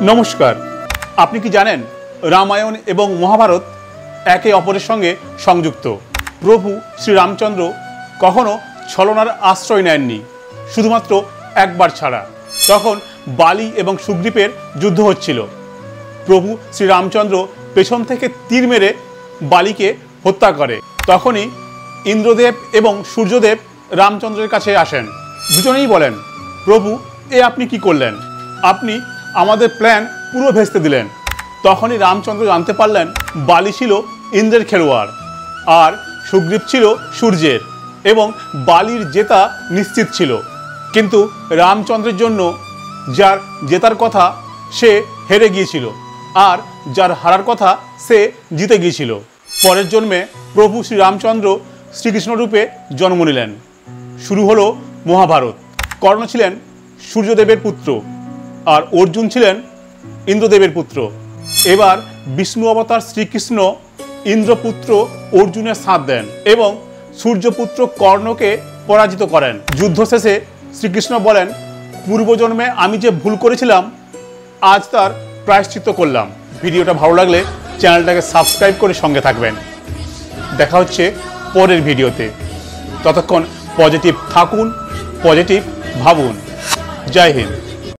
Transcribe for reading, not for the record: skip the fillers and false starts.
নমস্কার। আপনি কি জানেন রামায়ণ এবং মহাভারত একে অপরের সঙ্গে সংযুক্ত? প্রভু শ্রীরামচন্দ্র কখনো ছলনার আশ্রয় নেননি, শুধুমাত্র একবার ছাড়া। তখন বালি এবং সুগ্রীবের যুদ্ধ হচ্ছিল। প্রভু শ্রীরামচন্দ্র পেছন থেকে তীর মেরে বালিকে হত্যা করে। তখনই ইন্দ্রদেব এবং সূর্যদেব রামচন্দ্রের কাছে আসেন। দুজনেই বলেন, প্রভু, এ আপনি কি করলেন? আপনি আমাদের প্ল্যান পুরো ভেস্তে দিলেন। তখনই রামচন্দ্র জানতে পারলেন বালি ছিল ইন্দ্রের খেলোয়াড় আর সুগ্রীব ছিল সূর্যের, এবং বালির জেতা নিশ্চিত ছিল। কিন্তু রামচন্দ্রের জন্য যার জেতার কথা সে হেরে গিয়েছিল, আর যার হারার কথা সে জিতে গিয়েছিল। পরের জন্মে প্রভু শ্রীরামচন্দ্র শ্রীকৃষ্ণ রূপে জন্ম নিলেন। শুরু হলো মহাভারত। কর্ণ ছিলেন সূর্যদেবের পুত্র আর অর্জুন ছিলেন ইন্দ্রদেবের পুত্র। এবার বিষ্ণু অবতার শ্রীকৃষ্ণ ইন্দ্রপুত্র অর্জুনের সাথ দেন এবং সূর্যপুত্র কর্ণকে পরাজিত করেন। যুদ্ধ শেষে শ্রীকৃষ্ণ বলেন, পূর্বজন্মে আমি যে ভুল করেছিলাম আজ তার প্রায়শ্চিত্ত করলাম। ভিডিওটা ভালো লাগলে চ্যানেলটাকে সাবস্ক্রাইব করে সঙ্গে থাকবেন। দেখা হচ্ছে পরের ভিডিওতে। ততক্ষণ পজিটিভ থাকুন, পজিটিভ ভাবুন। জয় হিন্দ।